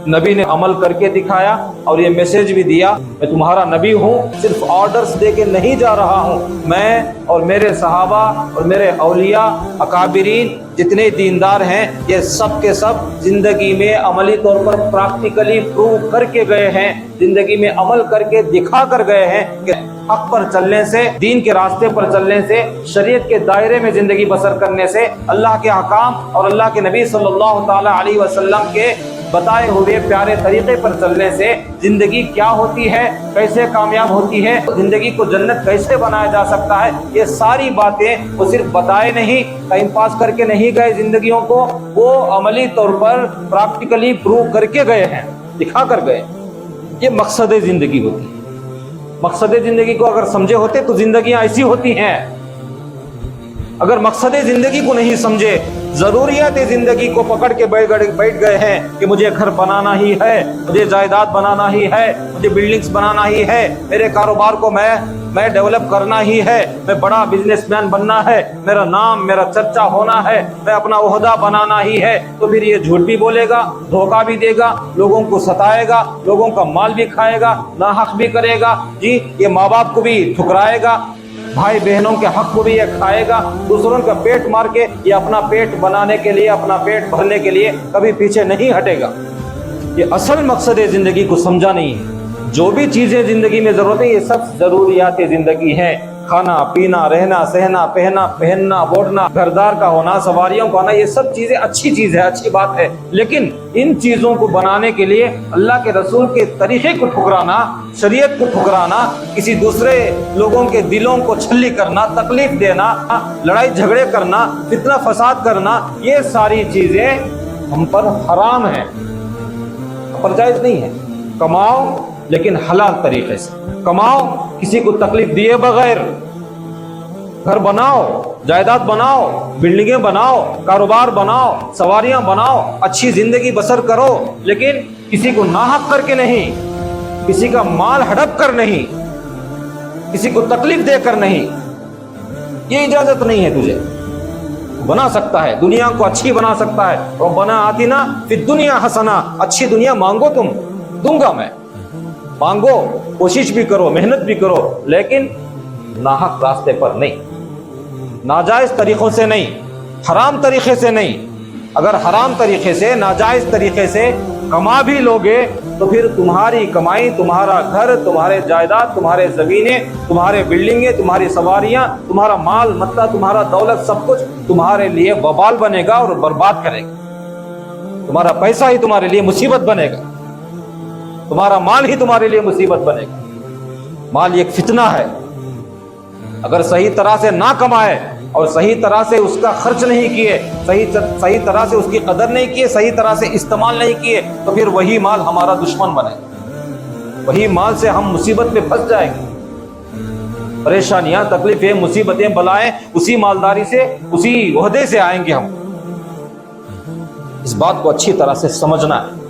نبی نے عمل کر کے دکھایا اور یہ میسج بھی دیا، میں تمہارا نبی ہوں، صرف آرڈرز دے کے نہیں جا رہا ہوں، میں اور میرے صحابہ اور میرے اولیاء اکابرین جتنے دیندار ہیں یہ سب کے سب زندگی میں عملی طور پر پریکٹیکلی پروو کر کے گئے ہیں، زندگی میں عمل کر کے دکھا کر گئے ہیں کہ حق پر چلنے سے، دین کے راستے پر چلنے سے، شریعت کے دائرے میں زندگی بسر کرنے سے، اللہ کے احکام اور اللہ کے نبی صلی اللہ تعالی علیہ وسلم کے بتائے ہوئے پیارے طریقے پر چلنے سے زندگی کیا ہوتی ہے، کیسے کامیاب ہوتی ہے، زندگی کو جنت کیسے بنایا جا سکتا ہے، یہ ساری باتیں وہ صرف بتائے نہیں، ٹائم پاس کر کے نہیں گئے زندگیوں کو، وہ عملی طور پر پریکٹیکلی پروو کر کے گئے ہیں، دکھا کر گئے۔ یہ مقصد زندگی ہوتی ہے۔ مقصد زندگی کو اگر سمجھے ہوتے تو زندگیاں ایسی ہوتی ہیں، اگر مقصد زندگی کو نہیں سمجھے، ضروریات زندگی کو پکڑ کے بیٹھ گئے ہیں کہ مجھے گھر بنانا ہی ہے، مجھے جائیداد بنانا ہی ہے، مجھے بلڈنگز بنانا ہی ہے، میرے کاروبار کو میں ڈیولپ کرنا ہی ہے، میں بڑا بزنس مین بننا ہے، میرا نام میرا چرچا ہونا ہے، میں اپنا عہدہ بنانا ہی ہے، تو پھر یہ جھوٹ بھی بولے گا، دھوکہ بھی دے گا، لوگوں کو ستائے گا، لوگوں کا مال بھی کھائے گا، ناحق بھی کرے گا، جی یہ ماں باپ کو بھی ٹھکرائے گا، بھائی بہنوں کے حق کو بھی یہ کھائے گا، دوسروں کا پیٹ مار کے یہ اپنا پیٹ بنانے کے لیے، اپنا پیٹ بھرنے کے لیے کبھی پیچھے نہیں ہٹے گا۔ یہ اصل مقصد زندگی کو سمجھا نہیں ہے۔ جو بھی چیزیں زندگی میں ضرورت ہے یہ سب ضروریات زندگی ہیں، کھانا پینا، رہنا سہنا، پہننا اوڑھنا، گھردار کا ہونا، سواریوں کا ہونا، یہ سب چیزیں اچھی چیز ہے، اچھی بات ہے، لیکن ان چیزوں کو بنانے کے لیے اللہ کے رسول کے طریقے کو ٹھکرانا، شریعت کو ٹھکرانا، کسی دوسرے لوگوں کے دلوں کو چھلی کرنا، تکلیف دینا، لڑائی جھگڑے کرنا، فتنہ فساد کرنا، یہ ساری چیزیں ہم پر حرام ہیں، ہم پر جائز نہیں ہے۔ کماؤ لیکن حلال طریقے سے کماؤ، کسی کو تکلیف دیے بغیر، گھر بناؤ، جائیداد بناؤ، بلڈنگیں بناؤ، کاروبار بناؤ، سواریاں بناؤ، اچھی زندگی بسر کرو، لیکن کسی کو ناحق کر کے نہیں، کسی کا مال ہڑپ کر نہیں، کسی کو تکلیف دے کر نہیں، یہ اجازت نہیں ہے تجھے۔ بنا سکتا ہے، دنیا کو اچھی بنا سکتا ہے، ربنا آتنا فی الدنیا حسنہ، اچھی دنیا مانگو، تم دوں گا میں، مانگو، کوشش بھی کرو، محنت بھی کرو، لیکن ناحق راستے پر نہیں، ناجائز طریقوں سے نہیں، حرام طریقے سے نہیں۔ اگر حرام طریقے سے، ناجائز طریقے سے کما بھی لوگے تو پھر تمہاری کمائی، تمہارا گھر، تمہارے جائیداد، تمہارے زمینیں، تمہارے بلڈنگیں، تمہاری سواریاں، تمہارا مال متا، تمہارا دولت، سب کچھ تمہارے لیے وبال بنے گا اور برباد کرے گا۔ تمہارا پیسہ ہی تمہارے لیے مصیبت بنے گا، تمہارا مال ہی تمہارے لیے مصیبت بنے گا۔ مال ایک فتنہ ہے، اگر صحیح طرح سے نہ کمائے اور صحیح طرح سے اس کا خرچ نہیں کیے، صحیح طرح سے اس کی قدر نہیں کیے، صحیح طرح سے استعمال نہیں کیے، تو پھر وہی مال ہمارا دشمن بنے گا، وہی مال سے ہم مصیبت میں پھنس جائیں گے۔ پریشانیاں، تکلیفیں، مصیبتیں، بلائیں اسی مالداری سے، اسی عہدے سے آئیں گے ہم۔ اس بات کو اچھی طرح سے سمجھنا ہے۔